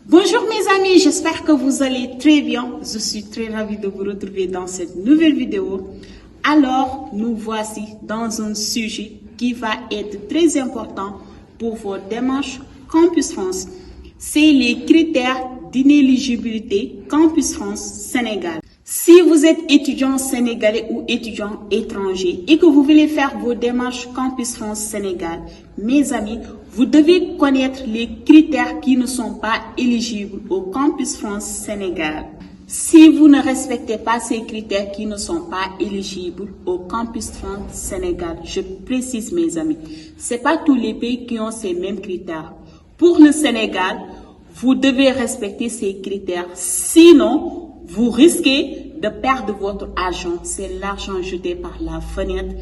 Bonjour mes amis, j'espère que vous allez très bien. Je suis très ravie de vous retrouver dans cette nouvelle vidéo. Alors, nous voici dans un sujet qui va être très important pour vos démarches Campus France. C'est les critères d'inéligibilité Campus France Sénégal. Si vous êtes étudiant sénégalais ou étudiant étranger et que vous voulez faire vos démarches Campus France Sénégal, mes amis, vous devez connaître les critères qui ne sont pas éligibles au Campus France Sénégal. Si vous ne respectez pas ces critères qui ne sont pas éligibles au Campus France Sénégal, je précise mes amis, c'est pas tous les pays qui ont ces mêmes critères. Pour le Sénégal, vous devez respecter ces critères, sinon vous risquez de perdre votre argent. C'est l'argent jeté par la fenêtre.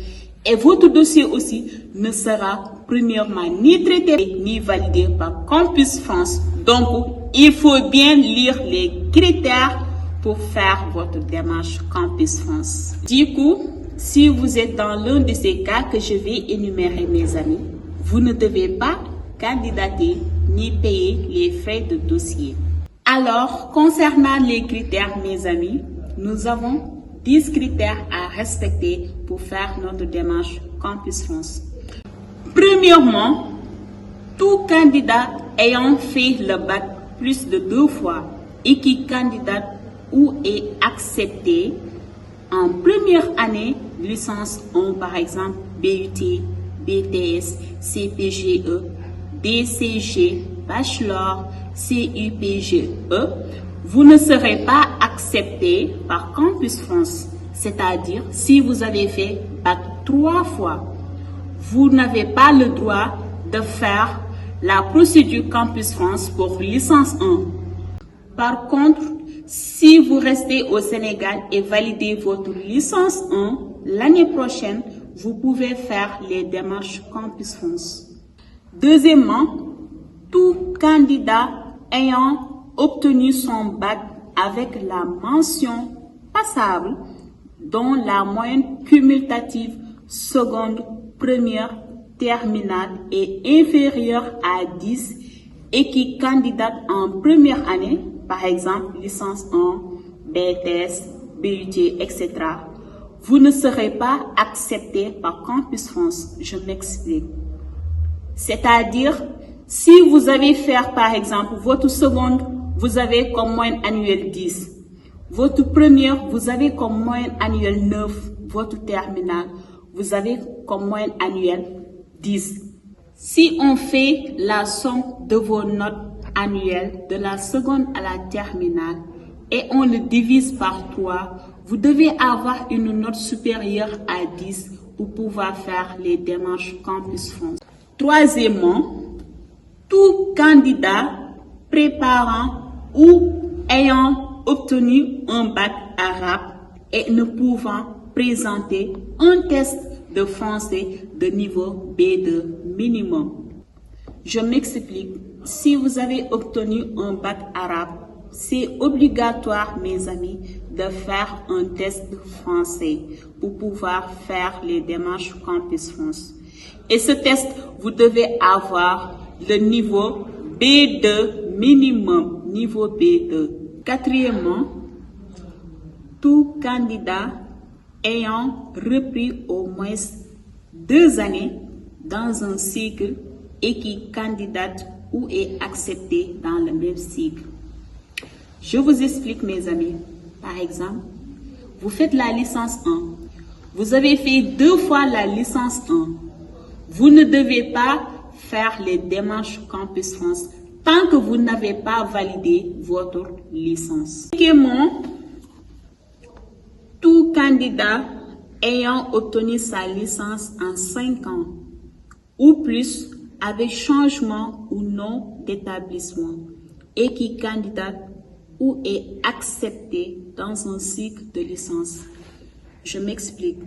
Et votre dossier aussi ne sera premièrement ni traité ni validé par Campus France. Donc, il faut bien lire les critères pour faire votre démarche Campus France. Du coup, si vous êtes dans l'un de ces cas que je vais énumérer, mes amis, vous ne devez pas candidater ni payer les frais de dossier. Alors, concernant les critères, mes amis, nous avons 10 critères à respecter pour faire notre démarche Campus France. Premièrement, tout candidat ayant fait le bac plus de 2 fois et qui candidate ou est accepté en première année de licence 1, par exemple BUT, BTS, CPGE, DCG, Bachelor, CUPGE, vous ne serez pas accepté par Campus France. C'est-à-dire, si vous avez fait bac 3 fois, vous n'avez pas le droit de faire la procédure Campus France pour licence 1. Par contre, si vous restez au Sénégal et validez votre licence 1, l'année prochaine, vous pouvez faire les démarches Campus France. Deuxièmement, tout candidat ayant obtenu son bac avec la mention passable, dont la moyenne cumulative seconde, première, terminale est inférieure à 10 et qui candidate en première année, par exemple licence 1, BTS, BUT, etc., vous ne serez pas accepté par Campus France. Je m'explique. C'est-à-dire, si vous avez fait, par exemple, votre seconde, vous avez comme moyenne annuelle 10. Votre première, vous avez comme moyenne annuelle 9. Votre terminale, vous avez comme moyenne annuelle 10. Si on fait la somme de vos notes annuelles de la seconde à la terminale et on le divise par 3, vous devez avoir une note supérieure à 10 pour pouvoir faire les démarches Campus France. Troisièmement, tout candidat préparant ou ayant obtenu un bac arabe et ne pouvant présenter un test de français de niveau B2 minimum. Je m'explique. Si vous avez obtenu un bac arabe, c'est obligatoire, mes amis, de faire un test de français pour pouvoir faire les démarches Campus France. Et ce test, vous devez avoir le niveau B2 minimum, niveau B2. Quatrièmement, tout candidat ayant repris au moins 2 années dans un cycle et qui candidate ou est accepté dans le même cycle. Je vous explique, mes amis. Par exemple, vous faites la licence 1. Vous avez fait 2 fois la licence 1. Vous ne devez pas faire les démarches Campus France tant que vous n'avez pas validé votre licence. Cinquièmement, tout candidat ayant obtenu sa licence en 5 ans ou plus avec changement ou non d'établissement et qui candidate ou est accepté dans un cycle de licence. Je m'explique.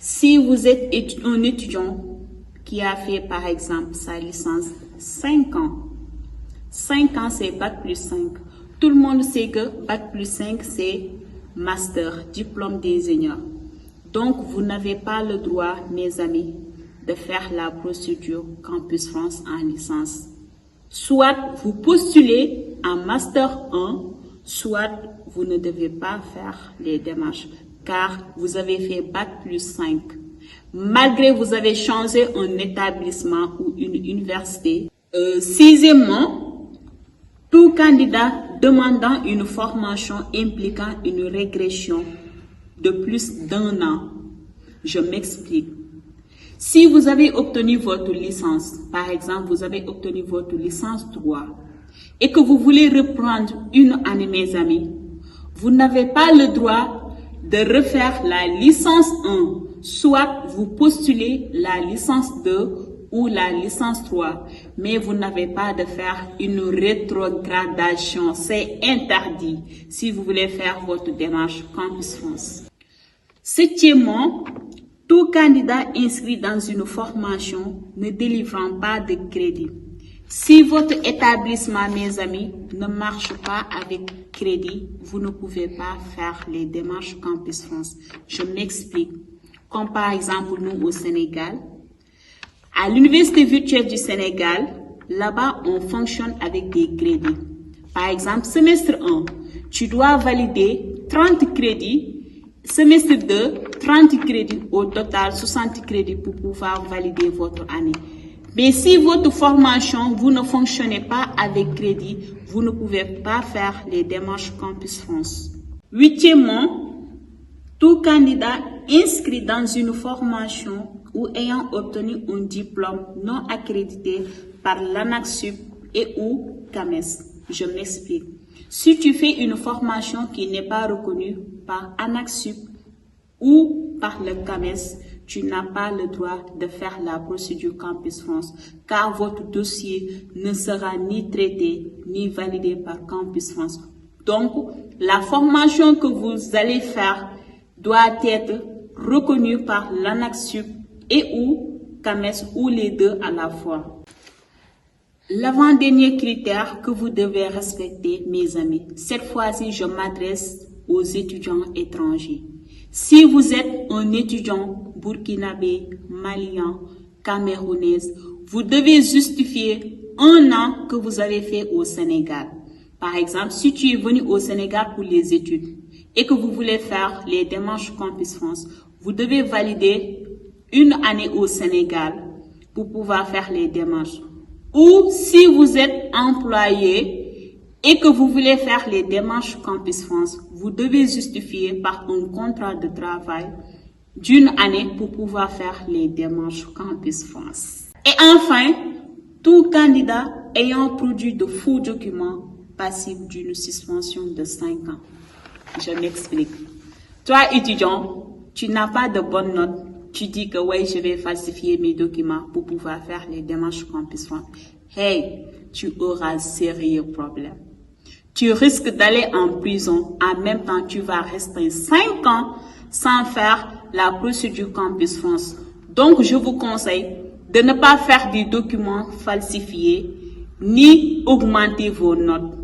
Si vous êtes un étudiant qui a fait par exemple sa licence 5 ans, 5 ans c'est bac plus 5. Tout le monde sait que bac plus 5 c'est master, diplôme d'ingénieur. Donc vous n'avez pas le droit, mes amis, de faire la procédure Campus France en licence. Soit vous postulez en Master 1, soit vous ne devez pas faire les démarches car vous avez fait Bac plus 5. Malgré vous avez changé un établissement ou une université. Sixièmement, tout candidat demandant une formation impliquant une régression de plus d'1 an. Je m'explique. Si vous avez obtenu votre licence, par exemple, vous avez obtenu votre licence droit et que vous voulez reprendre une année, mes amis, vous n'avez pas le droit de refaire la licence 1, soit vous postulez la licence 2 ou la licence 3, mais vous n'avez pas de faire une rétrogradation. C'est interdit si vous voulez faire votre démarche Campus France. Septièmement, tout candidat inscrit dans une formation ne délivrant pas de crédit. Si votre établissement, mes amis, ne marche pas avec crédit, vous ne pouvez pas faire les démarches Campus France. Je m'explique. Comme par exemple, nous au Sénégal, à l'Université virtuelle du Sénégal, là-bas, on fonctionne avec des crédits. Par exemple, semestre 1, tu dois valider 30 crédits. Semestre 2, 30 crédits, au total 60 crédits pour pouvoir valider votre année. Mais si votre formation, vous ne fonctionnez pas avec crédit, vous ne pouvez pas faire les démarches Campus France. Huitièmement, tout candidat inscrit dans une formation ou ayant obtenu un diplôme non accrédité par l'ANAQ-Sup et ou CAMES. Je m'explique. Si tu fais une formation qui n'est pas reconnue par ANAQ-Sup ou par le CAMES, tu n'as pas le droit de faire la procédure Campus France car votre dossier ne sera ni traité ni validé par Campus France. Donc, la formation que vous allez faire doit être reconnue par l'ANAQ-Sup et ou CAMES ou les deux à la fois. L'avant-dernier critère que vous devez respecter, mes amis, cette fois-ci, je m'adresse aux étudiants étrangers. Si vous êtes un étudiant burkinabé, malien, camerounais, vous devez justifier 1 an que vous avez fait au Sénégal. Par exemple, si tu es venu au Sénégal pour les études et que vous voulez faire les démarches Campus France, vous devez valider 1 année au Sénégal pour pouvoir faire les démarches. Ou si vous êtes employé et que vous voulez faire les démarches Campus France, vous devez justifier par un contrat de travail d'1 année pour pouvoir faire les démarches Campus France. Et enfin, tout candidat ayant produit de faux documents passible d'une suspension de 5 ans. Je m'explique. Toi, étudiant, tu n'as pas de bonnes notes. Tu dis que ouais, je vais falsifier mes documents pour pouvoir faire les démarches Campus France. Hey, tu auras un sérieux problème. Tu risques d'aller en prison. En même temps, tu vas rester 5 ans sans faire la procédure Campus France. Donc, je vous conseille de ne pas faire des documents falsifiés ni augmenter vos notes.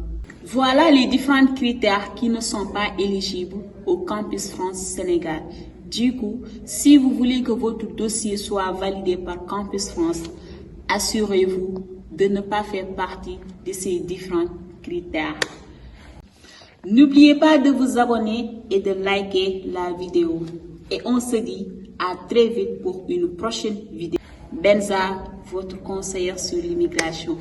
Voilà les différents critères qui ne sont pas éligibles au Campus France Sénégal. Du coup, si vous voulez que votre dossier soit validé par Campus France, assurez-vous de ne pas faire partie de ces différents critères. N'oubliez pas de vous abonner et de liker la vidéo. Et on se dit à très vite pour une prochaine vidéo. Benza, votre conseillère sur l'immigration.